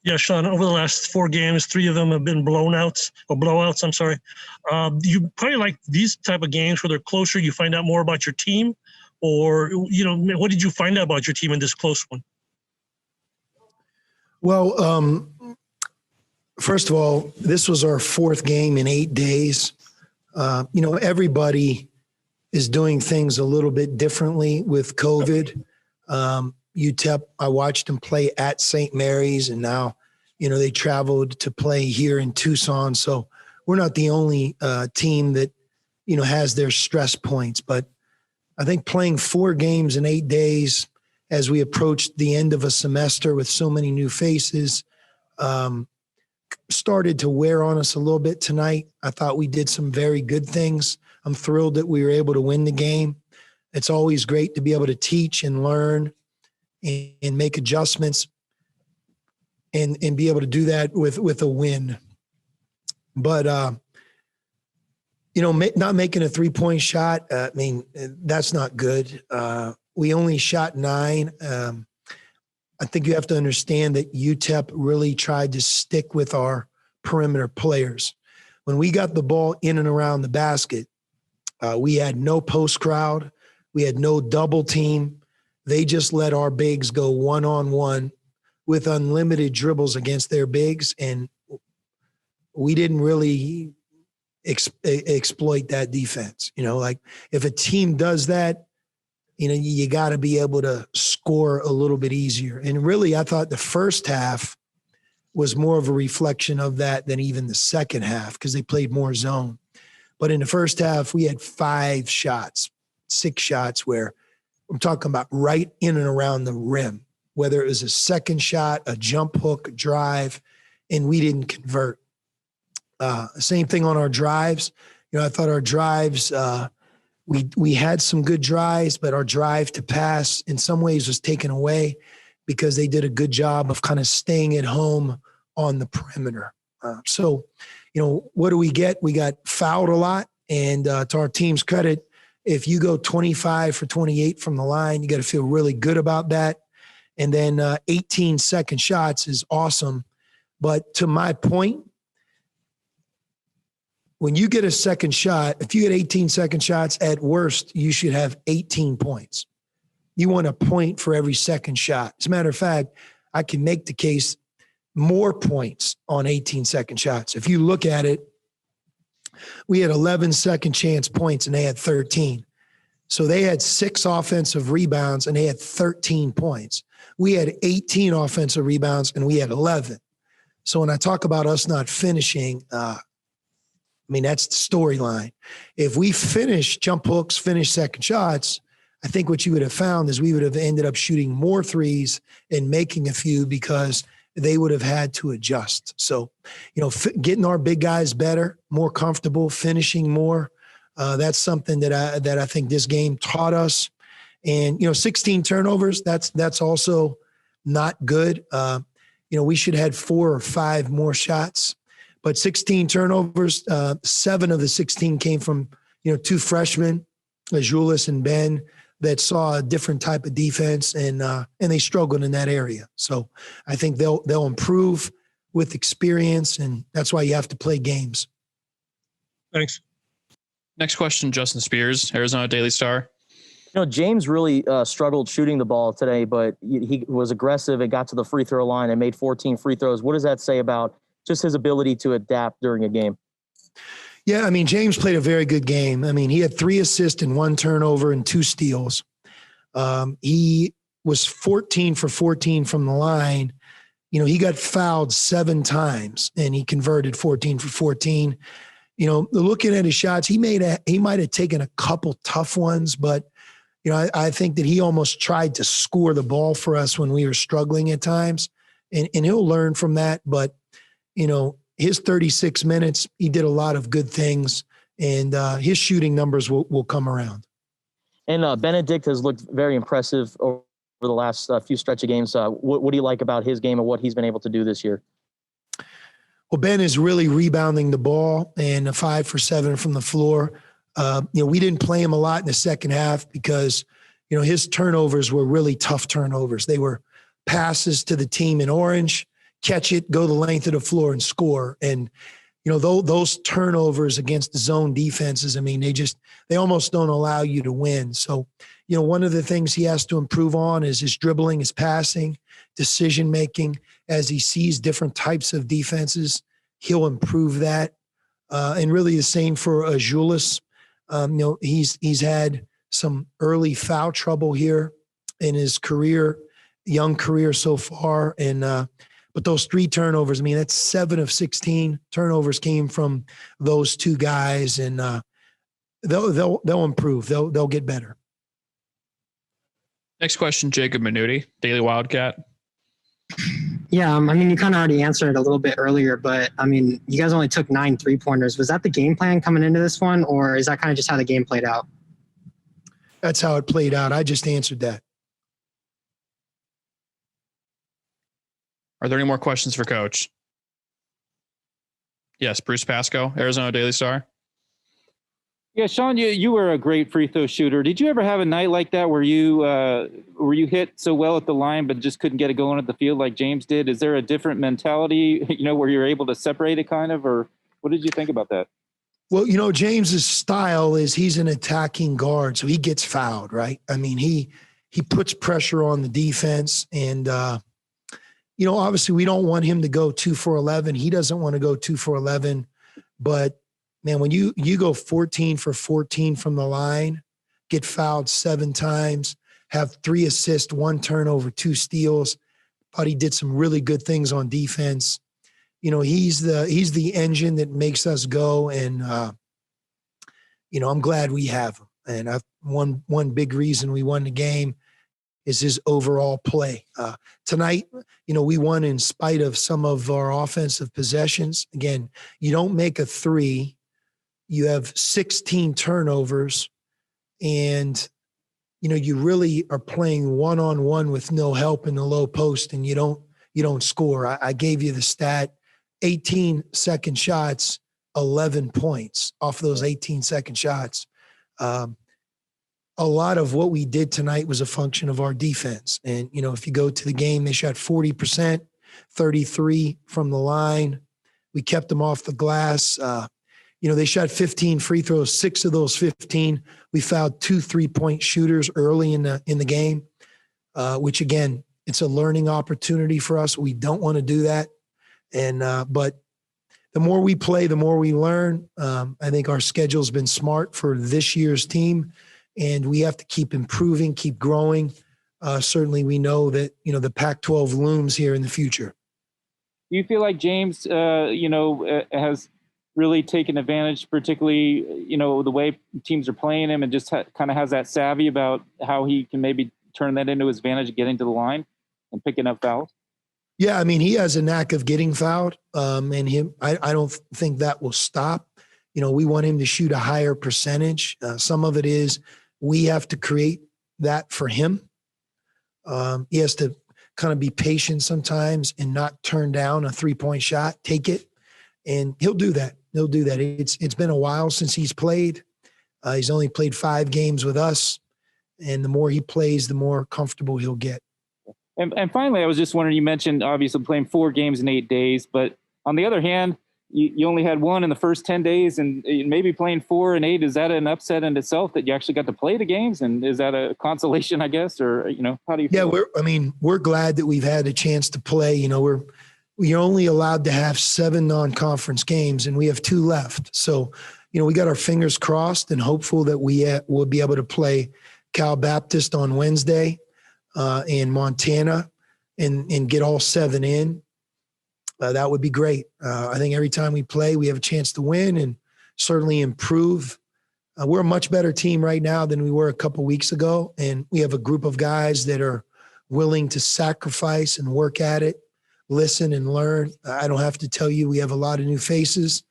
Yeah, Sean, over the last 4 games, 3 of them have been blowouts. I'm sorry. You probably like these type of games where they're closer, you find out more about your team, or, what did you find out about your team in this close one? Well, first of all, this was our 4th game in 8 days. Everybody is doing things a little bit differently with COVID. UTEP, I watched them play at St. Mary's, and now, they traveled to play here in Tucson. So we're not the only team that, has their stress points. But I think playing 4 games in 8 days as we approached the end of a semester with so many new faces started to wear on us a little bit tonight. I thought we did some very good things. I'm thrilled that we were able to win the game. It's always great to be able to teach and learn and make adjustments and be able to do that with a win. But, not making a 3-point shot, that's not good. We only shot 9. I think you have to understand that UTEP really tried to stick with our perimeter players. When we got the ball in and around the basket, we had no post crowd. We had no double team. They just let our bigs go one-on-one with unlimited dribbles against their bigs, and we didn't really exploit that defense. Like if a team does that, you got to be able to score a little bit easier. And really, I thought the first half was more of a reflection of that than even the second half because they played more zone. But in the first half, we had 6 shots where I'm talking about right in and around the rim, whether it was a second shot, a jump hook, a drive, and we didn't convert. Same thing on our drives. I thought our drives, we had some good drives, but our drive to pass in some ways was taken away because they did a good job of kind of staying at home on the perimeter. So, what do we get? We got fouled a lot, and to our team's credit, if you go 25 for 28 from the line, you got to feel really good about that. And then 18 second shots is awesome. But to my point, when you get a second shot, if you get 18 second shots, at worst, you should have 18 points. You want a point for every second shot. As a matter of fact, I can make the case more points on 18 second shots. If you look at it, we had 11 second chance points and they had 13. So they had 6 offensive rebounds and they had 13 points. We had 18 offensive rebounds and we had 11. So when I talk about us not finishing, that's the storyline. If we finish jump hooks, finish second shots, I think what you would have found is we would have ended up shooting more threes and making a few because they would have had to adjust. So, getting our big guys better, more comfortable, finishing more, that's something that I think this game taught us. And, 16 turnovers, that's also not good. We should have had 4 or 5 more shots. But 16 turnovers, 7 of the 16 came from, 2 freshmen, Julius and Ben, that saw a different type of defense, and they struggled in that area. So I think they'll improve with experience, and that's why you have to play games. Thanks. Next question, Justin Spears, Arizona Daily Star. James really struggled shooting the ball today, but he was aggressive and got to the free throw line and made 14 free throws. What does that say about just his ability to adapt during a game? Yeah, James played a very good game. He had 3 assists and 1 turnover and 2 steals. He was 14 for 14 from the line. He got fouled 7 times and he converted 14 for 14. Looking at his shots, he might have taken a couple tough ones, but I think that he almost tried to score the ball for us when we were struggling at times, and he'll learn from that. But his 36 minutes, he did a lot of good things, and his shooting numbers will come around. And Benedict has looked very impressive over the last few stretch of games. What do you like about his game and what he's been able to do this year? Well, Ben is really rebounding the ball and 5 for 7 from the floor. We didn't play him a lot in the second half because, his turnovers were really tough turnovers. They were passes to the team in orange, catch it, go the length of the floor and score. And, those turnovers against the zone defenses, I mean, they almost don't allow you to win. So, one of the things he has to improve on is his dribbling, his passing, decision-making. As he sees different types of defenses, he'll improve that. And really the same for Azuolas. He's had some early foul trouble here in his young career so far. And, but those 3 turnovers, I mean, that's 7 of 16 turnovers came from those 2 guys, and they'll improve. They'll get better. Next question, Jacob Minuti, Daily Wildcat. Yeah, I mean, you kind of already answered it a little bit earlier, but I mean, you guys only took 9 3-pointers. Was that the game plan coming into this one, or is that kind of just how the game played out? That's how it played out. I just answered that. Are there any more questions for Coach? Yes, Bruce Pasco, Arizona Daily Star. Yeah, Sean, you were a great free throw shooter. Did you ever have a night like that where you hit so well at the line but just couldn't get it going at the field like James did? Is there a different mentality, where you're able to separate it kind of, or what did you think about that? Well, James's style is he's an attacking guard, so he gets fouled, right? I mean, he puts pressure on the defense, and obviously we don't want him to go 2 for 11. He doesn't want to go 2 for 11, but man, when you go 14 for 14 from the line, get fouled 7 times, have 3 assists, 1 turnover, 2 steals, but he did some really good things on defense. He's the engine that makes us go, and I'm glad we have him. And one big reason we won the game is his overall play. Tonight, we won in spite of some of our offensive possessions. Again, you don't make a 3. You have 16 turnovers, and, you really are playing one-on-one with no help in the low post, and you don't score. I gave you the stat, 18 second shots, 11 points off those 18 second shots. A lot of what we did tonight was a function of our defense. And, if you go to the game, they shot 40%, 33 from the line. We kept them off the glass. They shot 15 free throws, 6 of those 15. We fouled 2 3-point shooters early in the game, which again, it's a learning opportunity for us. We don't want to do that. And, but the more we play, the more we learn. I think our schedule's been smart for this year's team, and we have to keep improving, keep growing. Certainly we know that, the Pac-12 looms here in the future. Do you feel like James, has really taken advantage, particularly, the way teams are playing him, and just kind of has that savvy about how he can maybe turn that into his advantage, getting to the line and picking up fouls? Yeah, I mean, he has a knack of getting fouled, and I don't think that will stop. We want him to shoot a higher percentage. Some of it is we have to create that for him. He has to kind of be patient sometimes and not turn down a 3-point shot, take it, and he'll do that. He'll do that. It's been a while since he's played. He's only played 5 games with us, and the more he plays, the more comfortable he'll get. And finally, I was just wondering, you mentioned obviously playing 4 games in 8 days, but on the other hand, you only had 1 in the first 10 days, and maybe playing 4 and 8, is that an upset in itself that you actually got to play the games? And is that a consolation, I guess, or, how do you feel? Yeah, we're glad that we've had a chance to play. We're only allowed to have 7 non-conference games, and we have 2 left. So, we got our fingers crossed and hopeful that we will be able to play Cal Baptist on Wednesday, in Montana, and get all 7 in. That would be great. I think every time we play, we have a chance to win and certainly improve. We're a much better team right now than we were a couple weeks ago, and we have a group of guys that are willing to sacrifice and work at it, listen and learn. I don't have to tell you, we have a lot of new faces,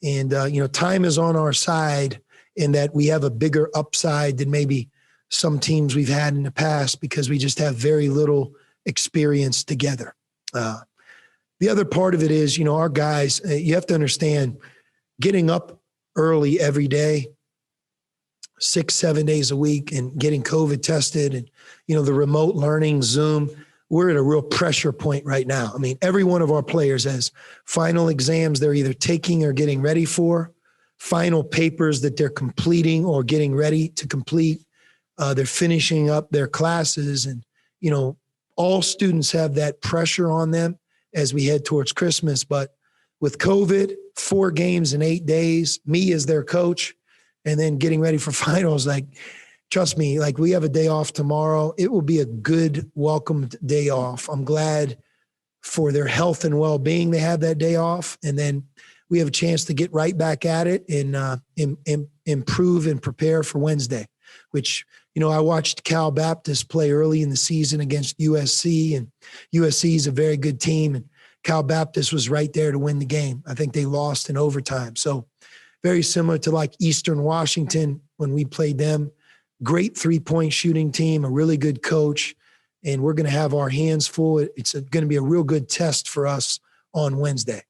and time is on our side in that we have a bigger upside than maybe some teams we've had in the past because we just have very little experience together. The other part of it is, our guys, you have to understand, getting up early every day, 6-7 days a week, and getting COVID tested, and, the remote learning, Zoom, we're at a real pressure point right now. I mean, every one of our players has final exams they're either taking or getting ready for, final papers that they're completing or getting ready to complete. They're finishing up their classes. And, you know, all students have that pressure on them as we head towards Christmas. But with COVID, 4 games in 8 days, me as their coach, and then getting ready for finals, like, trust me, like we have a day off tomorrow. It will be a good, welcomed day off. I'm glad for their health and well-being they have that day off. And then we have a chance to get right back at it and improve and prepare for Wednesday, which, you know, I watched Cal Baptist play early in the season against USC, and USC is a very good team. And Cal Baptist was right there to win the game. I think they lost in overtime. So very similar to like Eastern Washington when we played them. Great 3-point shooting team, a really good coach, and we're going to have our hands full. It's going to be a real good test for us on Wednesday.